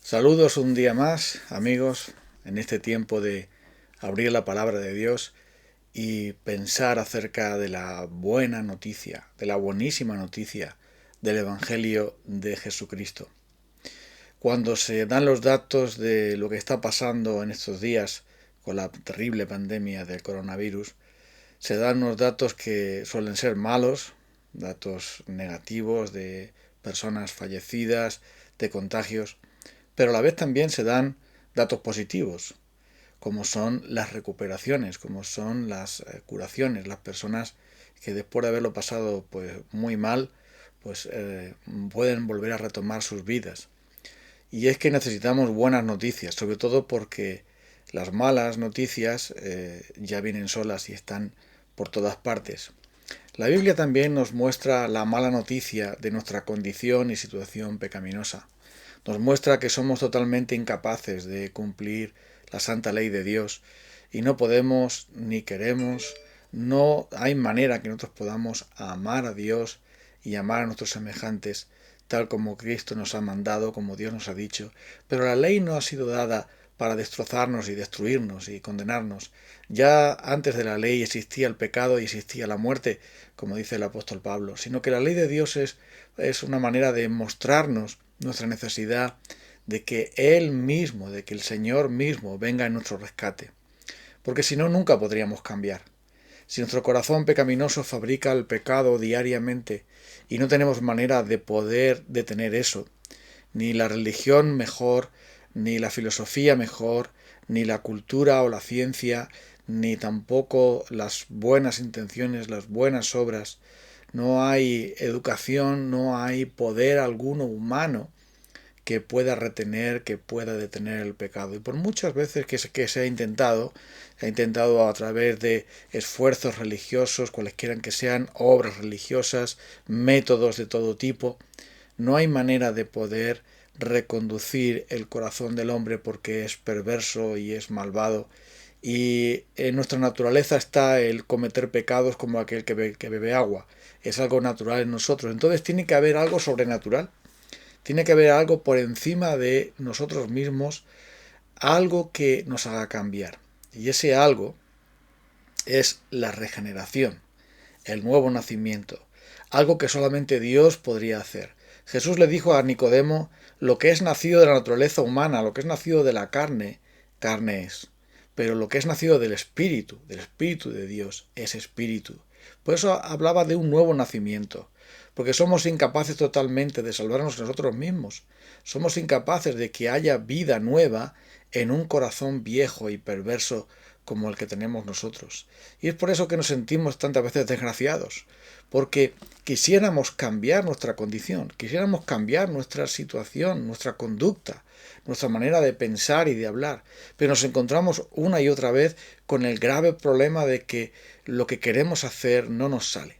Saludos un día más, amigos, en este tiempo de abrir la palabra de Dios y pensar acerca de la buena noticia, de la buenísima noticia del Evangelio de Jesucristo. Cuando se dan los datos de lo que está pasando en estos días con la terrible pandemia del coronavirus, se dan unos datos que suelen ser malos, datos negativos de personas fallecidas, de contagios, pero a la vez también se dan datos positivos, como son las recuperaciones, como son las curaciones, las personas que después de haberlo pasado pues muy mal, pueden volver a retomar sus vidas. Y es que necesitamos buenas noticias, sobre todo porque las malas noticias ya vienen solas y están por todas partes. La Biblia también nos muestra la mala noticia de nuestra condición y situación pecaminosa. Nos muestra que somos totalmente incapaces de cumplir la santa ley de Dios y no podemos ni queremos, no hay manera que nosotros podamos amar a Dios y amar a nuestros semejantes tal como Cristo nos ha mandado, como Dios nos ha dicho. Pero la ley no ha sido dada para destrozarnos y destruirnos y condenarnos. Ya antes de la ley existía el pecado y existía la muerte, como dice el apóstol Pablo, sino que la ley de Dios es una manera de mostrarnos nuestra necesidad de que Él mismo, de que el Señor mismo venga en nuestro rescate. Porque si no, nunca podríamos cambiar. Si nuestro corazón pecaminoso fabrica el pecado diariamente y no tenemos manera de poder detener eso, ni la religión mejor, ni la filosofía mejor, ni la cultura o la ciencia, ni tampoco las buenas intenciones, las buenas obras, no hay educación, no hay poder alguno humano que pueda retener, que pueda detener el pecado. Y por muchas veces que se ha intentado a través de esfuerzos religiosos, cualesquiera que sean, obras religiosas, métodos de todo tipo, no hay manera de poder reconducir el corazón del hombre porque es perverso y es malvado. Y en nuestra naturaleza está el cometer pecados como aquel que bebe agua. Es algo natural en nosotros. Entonces tiene que haber algo sobrenatural. Tiene que haber algo por encima de nosotros mismos, algo que nos haga cambiar. Y ese algo es la regeneración, el nuevo nacimiento, algo que solamente Dios podría hacer. Jesús le dijo a Nicodemo, lo que es nacido de la naturaleza humana, lo que es nacido de la carne, carne es. Pero lo que es nacido del Espíritu de Dios, es Espíritu. Por eso hablaba de un nuevo nacimiento, porque somos incapaces totalmente de salvarnos nosotros mismos. Somos incapaces de que haya vida nueva en un corazón viejo y perverso como el que tenemos nosotros. Y es por eso que nos sentimos tantas veces desgraciados, porque quisiéramos cambiar nuestra condición, quisiéramos cambiar nuestra situación, nuestra conducta, nuestra manera de pensar y de hablar, pero nos encontramos una y otra vez con el grave problema de que lo que queremos hacer no nos sale,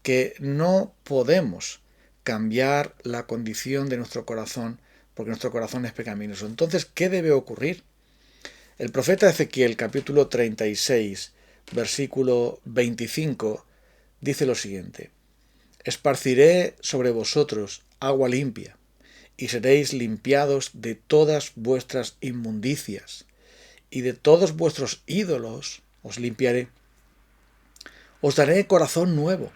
que no podemos cambiar la condición de nuestro corazón porque nuestro corazón es pecaminoso. Entonces, ¿qué debe ocurrir? El profeta Ezequiel, capítulo 36, versículo 25, dice lo siguiente: esparciré sobre vosotros agua limpia, y seréis limpiados de todas vuestras inmundicias, y de todos vuestros ídolos os limpiaré. Os daré corazón nuevo,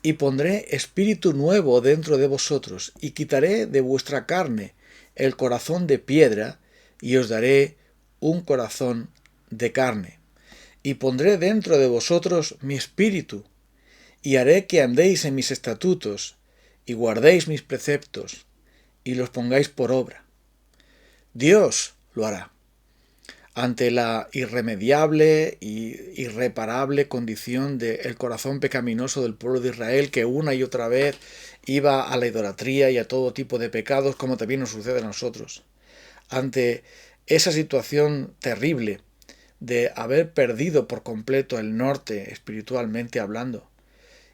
y pondré espíritu nuevo dentro de vosotros, y quitaré de vuestra carne el corazón de piedra, y os daré un corazón de carne. Y pondré dentro de vosotros mi espíritu, y haré que andéis en mis estatutos, y guardéis mis preceptos, y los pongáis por obra. Dios lo hará. Ante la irremediable y irreparable condición del corazón pecaminoso del pueblo de Israel, que una y otra vez iba a la idolatría y a todo tipo de pecados, como también nos sucede a nosotros. Ante esa situación terrible de haber perdido por completo el norte espiritualmente hablando,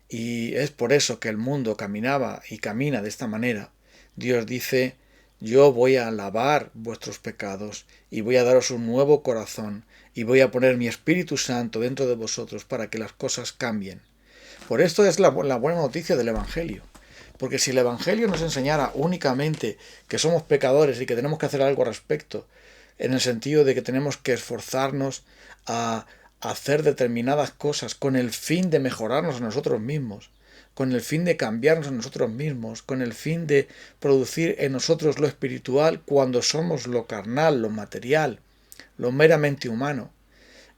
y es por eso que el mundo caminaba y camina de esta manera, Dios dice: yo voy a lavar vuestros pecados y voy a daros un nuevo corazón y voy a poner mi Espíritu Santo dentro de vosotros para que las cosas cambien. Por esto es la buena noticia del Evangelio. Porque si el Evangelio nos enseñara únicamente que somos pecadores y que tenemos que hacer algo al respecto, en el sentido de que tenemos que esforzarnos a hacer determinadas cosas con el fin de mejorarnos a nosotros mismos, con el fin de cambiarnos a nosotros mismos, con el fin de producir en nosotros lo espiritual cuando somos lo carnal, lo material, lo meramente humano,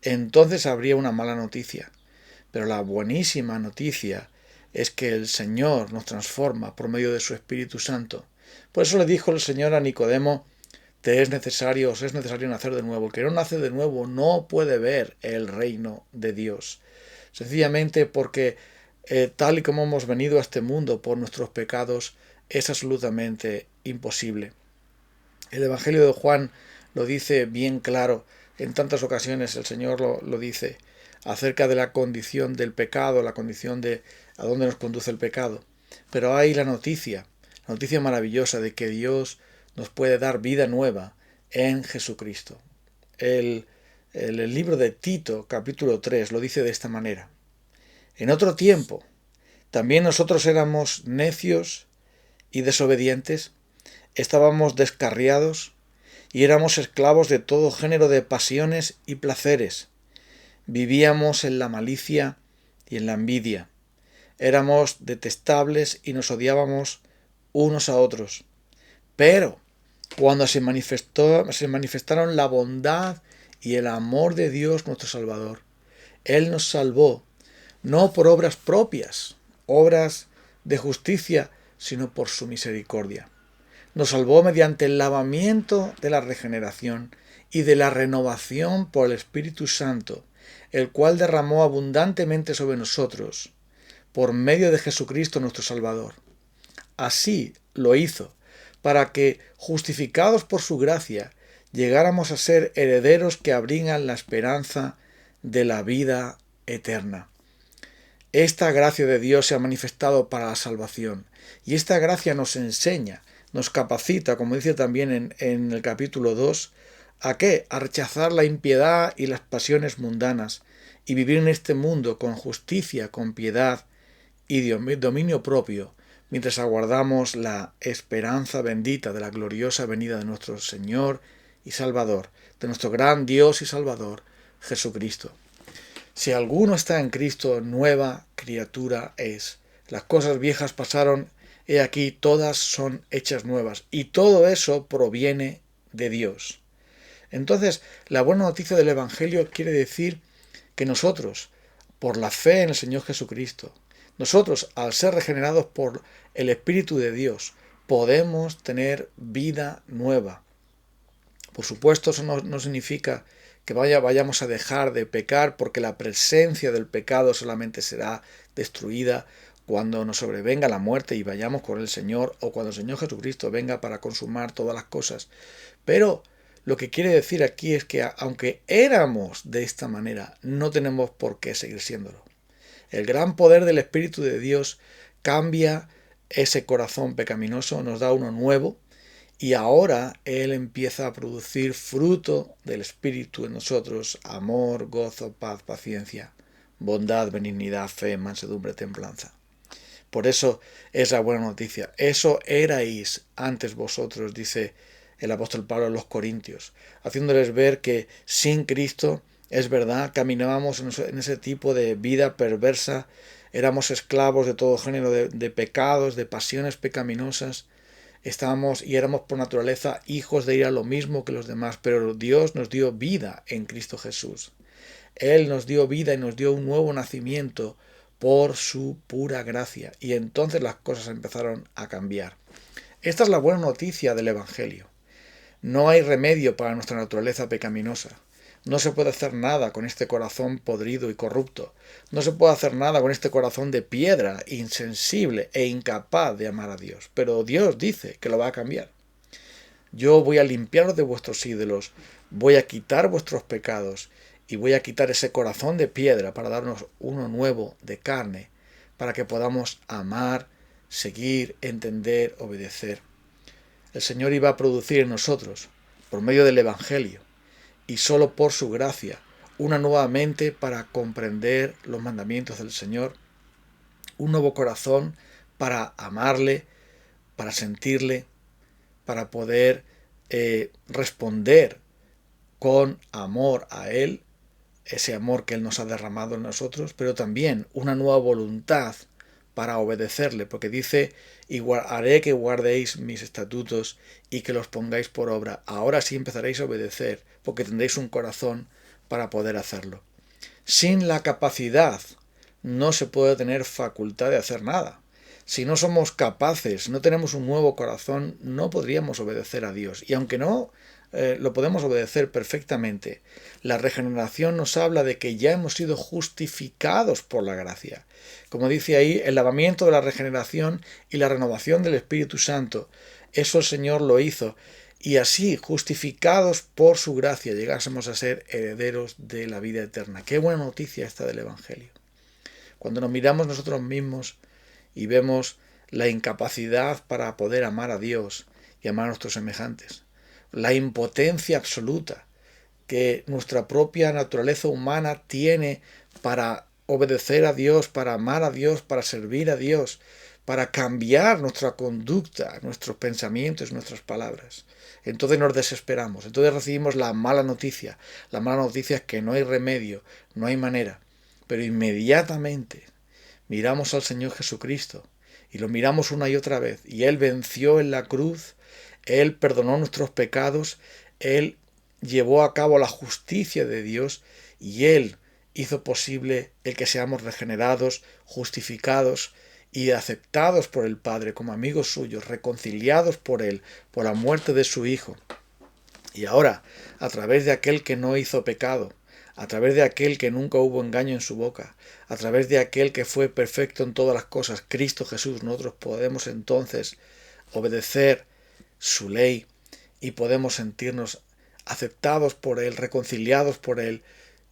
entonces habría una mala noticia. Pero la buenísima noticia es que el Señor nos transforma por medio de su Espíritu Santo. Por eso le dijo el Señor a Nicodemo, os es necesario nacer de nuevo. El que no nace de nuevo no puede ver el reino de Dios. Sencillamente porque tal y como hemos venido a este mundo por nuestros pecados, es absolutamente imposible. El Evangelio de Juan lo dice bien claro. En tantas ocasiones el Señor lo dice acerca de la condición del pecado, la condición de a dónde nos conduce el pecado. Pero hay la noticia maravillosa de que Dios nos puede dar vida nueva en Jesucristo. El libro de Tito, capítulo 3, lo dice de esta manera. En otro tiempo, también nosotros éramos necios y desobedientes, estábamos descarriados y éramos esclavos de todo género de pasiones y placeres. Vivíamos en la malicia y en la envidia. Éramos detestables y nos odiábamos unos a otros. Pero cuando se manifestaron la bondad y el amor de Dios nuestro Salvador, Él nos salvó, no por obras propias, obras de justicia, sino por su misericordia. Nos salvó mediante el lavamiento de la regeneración y de la renovación por el Espíritu Santo, el cual derramó abundantemente sobre nosotros, por medio de Jesucristo nuestro Salvador. Así lo hizo, para que, justificados por su gracia, llegáramos a ser herederos que abrigan la esperanza de la vida eterna. Esta gracia de Dios se ha manifestado para la salvación, y esta gracia nos enseña, nos capacita, como dice también en el capítulo 2, ¿a qué? A rechazar la impiedad y las pasiones mundanas, y vivir en este mundo con justicia, con piedad y dominio propio, mientras aguardamos la esperanza bendita de la gloriosa venida de nuestro Señor y Salvador, de nuestro gran Dios y Salvador, Jesucristo. Si alguno está en Cristo, nueva criatura es. Las cosas viejas pasaron, he aquí, todas son hechas nuevas, y todo eso proviene de Dios. Entonces, la buena noticia del Evangelio quiere decir que nosotros, por la fe en el Señor Jesucristo, nosotros, al ser regenerados por el Espíritu de Dios, podemos tener vida nueva. Por supuesto, eso no significa que vayamos a dejar de pecar, porque la presencia del pecado solamente será destruida cuando nos sobrevenga la muerte y vayamos con el Señor, o cuando el Señor Jesucristo venga para consumar todas las cosas. Pero lo que quiere decir aquí es que aunque éramos de esta manera, no tenemos por qué seguir siéndolo. El gran poder del Espíritu de Dios cambia ese corazón pecaminoso, nos da uno nuevo, y ahora Él empieza a producir fruto del Espíritu en nosotros: amor, gozo, paz, paciencia, bondad, benignidad, fe, mansedumbre, templanza. Por eso es la buena noticia. Eso erais antes vosotros, dice el apóstol Pablo a los Corintios, haciéndoles ver que sin Cristo, es verdad, caminábamos en ese tipo de vida perversa, éramos esclavos de todo género de pecados, de pasiones pecaminosas, estábamos y éramos por naturaleza hijos de ir a lo mismo que los demás, pero Dios nos dio vida en Cristo Jesús. Él nos dio vida y nos dio un nuevo nacimiento por su pura gracia, y entonces las cosas empezaron a cambiar. Esta es la buena noticia del Evangelio. No hay remedio para nuestra naturaleza pecaminosa. No se puede hacer nada con este corazón podrido y corrupto. No se puede hacer nada con este corazón de piedra, insensible e incapaz de amar a Dios. Pero Dios dice que lo va a cambiar. Yo voy a limpiaros de vuestros ídolos, voy a quitar vuestros pecados y voy a quitar ese corazón de piedra para darnos uno nuevo de carne, para que podamos amar, seguir, entender, obedecer. El Señor iba a producir en nosotros, por medio del Evangelio, y solo por su gracia, una nueva mente para comprender los mandamientos del Señor, un nuevo corazón para amarle, para sentirle, para poder responder con amor a Él, ese amor que Él nos ha derramado en nosotros, pero también una nueva voluntad para obedecerle, porque dice, y haré que guardéis mis estatutos y que los pongáis por obra. Ahora sí empezaréis a obedecer, porque tendréis un corazón para poder hacerlo. Sin la capacidad no se puede tener facultad de hacer nada. Si no somos capaces, no tenemos un nuevo corazón, no podríamos obedecer a Dios. Y aunque no lo podemos obedecer perfectamente, la regeneración nos habla de que ya hemos sido justificados por la gracia. Como dice ahí, el lavamiento de la regeneración y la renovación del Espíritu Santo, eso el Señor lo hizo. Y así, justificados por su gracia, llegásemos a ser herederos de la vida eterna. Qué buena noticia esta del Evangelio. Cuando nos miramos nosotros mismos y vemos la incapacidad para poder amar a Dios y amar a nuestros semejantes, la impotencia absoluta que nuestra propia naturaleza humana tiene para obedecer a Dios, para amar a Dios, para servir a Dios, para cambiar nuestra conducta, nuestros pensamientos, nuestras palabras. Entonces nos desesperamos, entonces recibimos la mala noticia. La mala noticia es que no hay remedio, no hay manera. Pero inmediatamente miramos al Señor Jesucristo y lo miramos una y otra vez. Y Él venció en la cruz, Él perdonó nuestros pecados, Él llevó a cabo la justicia de Dios y Él hizo posible el que seamos regenerados, justificados y aceptados por el Padre como amigos suyos, reconciliados por Él, por la muerte de su Hijo. Y ahora, a través de aquel que no hizo pecado, a través de aquel que nunca hubo engaño en su boca, a través de aquel que fue perfecto en todas las cosas, Cristo Jesús, nosotros podemos entonces obedecer su ley y podemos sentirnos aceptados por Él, reconciliados por Él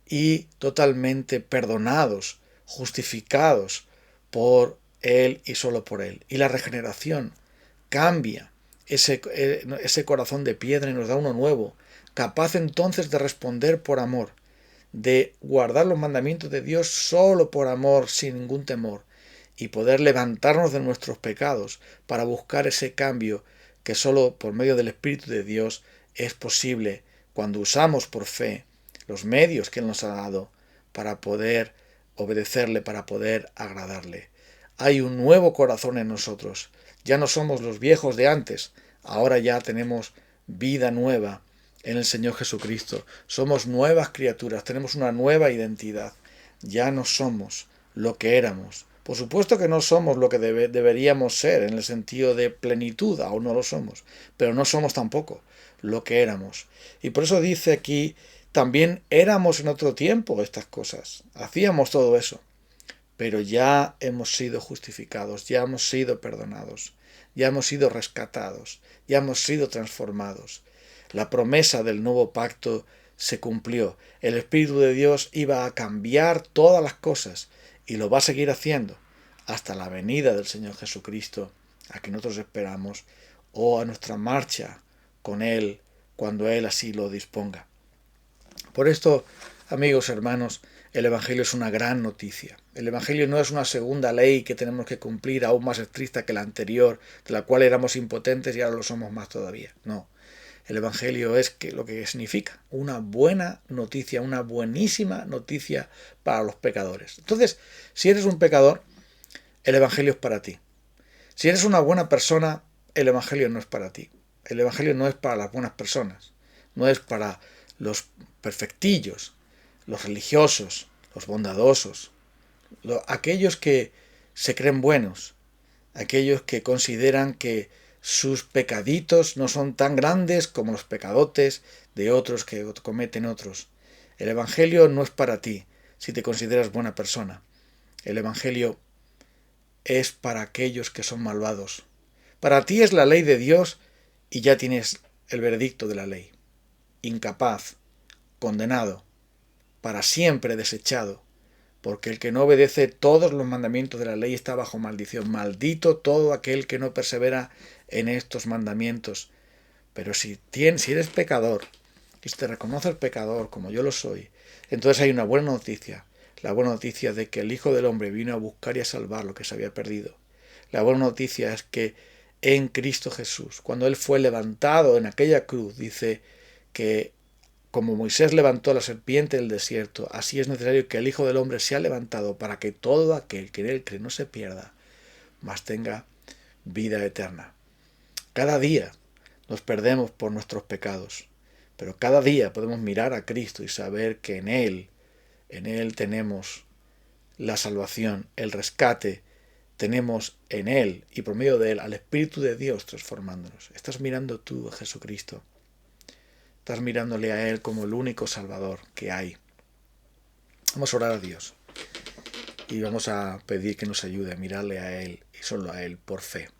y totalmente perdonados, justificados por Él y solo por Él. Y la regeneración cambia ese corazón de piedra y nos da uno nuevo, capaz entonces de responder por amor, de guardar los mandamientos de Dios solo por amor, sin ningún temor, y poder levantarnos de nuestros pecados para buscar ese cambio que solo por medio del Espíritu de Dios es posible cuando usamos por fe los medios que Él nos ha dado para poder obedecerle, para poder agradarle. Hay un nuevo corazón en nosotros. Ya no somos los viejos de antes, ahora ya tenemos vida nueva en el Señor Jesucristo. Somos nuevas criaturas, tenemos una nueva identidad. Ya no somos lo que éramos. Por supuesto que no somos lo que deberíamos ser en el sentido de plenitud, aún no lo somos, pero no somos tampoco lo que éramos. Y por eso dice aquí, también éramos en otro tiempo estas cosas, hacíamos todo eso, pero ya hemos sido justificados, ya hemos sido perdonados, ya hemos sido rescatados, ya hemos sido transformados. La promesa del nuevo pacto se cumplió. El Espíritu de Dios iba a cambiar todas las cosas y lo va a seguir haciendo hasta la venida del Señor Jesucristo, a que nosotros esperamos, o a nuestra marcha con Él cuando Él así lo disponga. Por esto, amigos, hermanos, el Evangelio es una gran noticia. El Evangelio no es una segunda ley que tenemos que cumplir aún más estricta que la anterior, de la cual éramos impotentes y ahora lo somos más todavía. No. El Evangelio es lo que significa una buena noticia, una buenísima noticia para los pecadores. Entonces, si eres un pecador, el Evangelio es para ti. Si eres una buena persona, el Evangelio no es para ti. El Evangelio no es para las buenas personas, no es para los perfectillos, los religiosos, los bondadosos, aquellos que se creen buenos, aquellos que consideran que sus pecaditos no son tan grandes como los pecadotes de otros que cometen otros. El Evangelio no es para ti si te consideras buena persona. El Evangelio es para aquellos que son malvados. Para ti es la ley de Dios y ya tienes el veredicto de la ley. Incapaz, condenado, para siempre desechado, porque el que no obedece todos los mandamientos de la ley está bajo maldición. Maldito todo aquel que no persevera en estos mandamientos. Pero si eres pecador, y si te reconoces pecador como yo lo soy, entonces hay una buena noticia. La buena noticia de que el Hijo del Hombre vino a buscar y a salvar lo que se había perdido. La buena noticia es que en Cristo Jesús, cuando Él fue levantado en aquella cruz, dice que como Moisés levantó la serpiente del desierto, así es necesario que el Hijo del Hombre sea levantado para que todo aquel que en Él cree no se pierda, mas tenga vida eterna. Cada día nos perdemos por nuestros pecados, pero cada día podemos mirar a Cristo y saber que en Él tenemos la salvación, el rescate, tenemos en Él y por medio de Él al Espíritu de Dios transformándonos. Estás mirando tú a Jesucristo. Estás mirándole a Él como el único Salvador que hay. Vamos a orar a Dios y vamos a pedir que nos ayude a mirarle a Él y solo a Él por fe.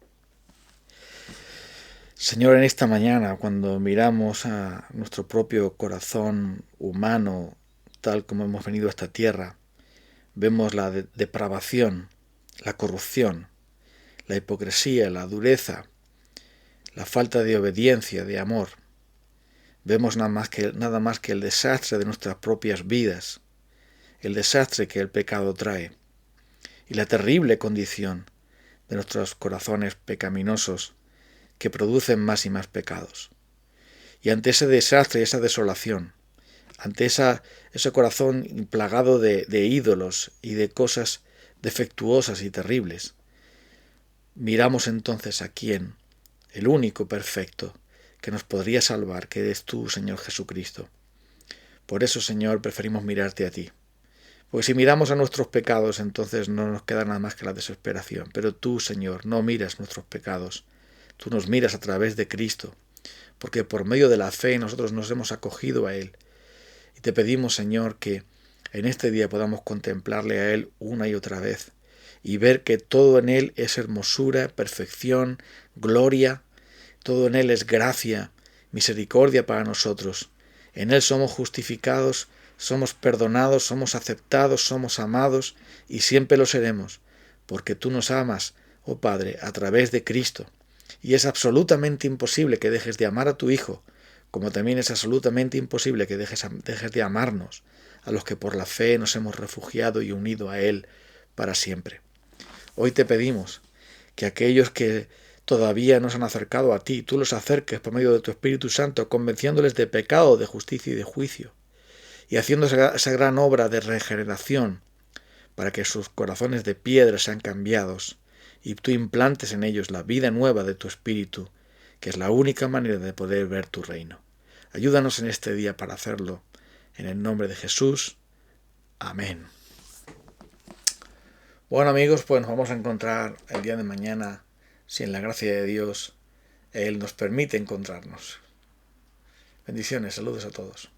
Señor, en esta mañana, cuando miramos a nuestro propio corazón humano, tal como hemos venido a esta tierra, vemos la depravación, la corrupción, la hipocresía, la dureza, la falta de obediencia, de amor. Vemos nada más que el desastre de nuestras propias vidas, el desastre que el pecado trae y la terrible condición de nuestros corazones pecaminosos que producen más y más pecados. Y ante ese desastre y esa desolación, ante ese corazón plagado de ídolos y de cosas defectuosas y terribles, miramos entonces a quién, el único perfecto que nos podría salvar, que eres tú, Señor Jesucristo. Por eso, Señor, preferimos mirarte a ti. Porque si miramos a nuestros pecados, entonces no nos queda nada más que la desesperación. Pero tú, Señor, no miras nuestros pecados. Tú nos miras a través de Cristo, porque por medio de la fe nosotros nos hemos acogido a Él. Y te pedimos, Señor, que en este día podamos contemplarle a Él una y otra vez y ver que todo en Él es hermosura, perfección, gloria, todo en Él es gracia, misericordia para nosotros. En Él somos justificados, somos perdonados, somos aceptados, somos amados y siempre lo seremos, porque tú nos amas, oh Padre, a través de Cristo. Y es absolutamente imposible que dejes de amar a tu Hijo, como también es absolutamente imposible que dejes de amarnos, a los que por la fe nos hemos refugiado y unido a Él para siempre. Hoy te pedimos que aquellos que todavía no se han acercado a ti, tú los acerques por medio de tu Espíritu Santo, convenciéndoles de pecado, de justicia y de juicio, y haciendo esa gran obra de regeneración, para que sus corazones de piedra sean cambiados, y tú implantes en ellos la vida nueva de tu Espíritu, que es la única manera de poder ver tu reino. Ayúdanos en este día para hacerlo. En el nombre de Jesús. Amén. Bueno, amigos, pues nos vamos a encontrar el día de mañana, si en la gracia de Dios Él nos permite encontrarnos. Bendiciones, saludos a todos.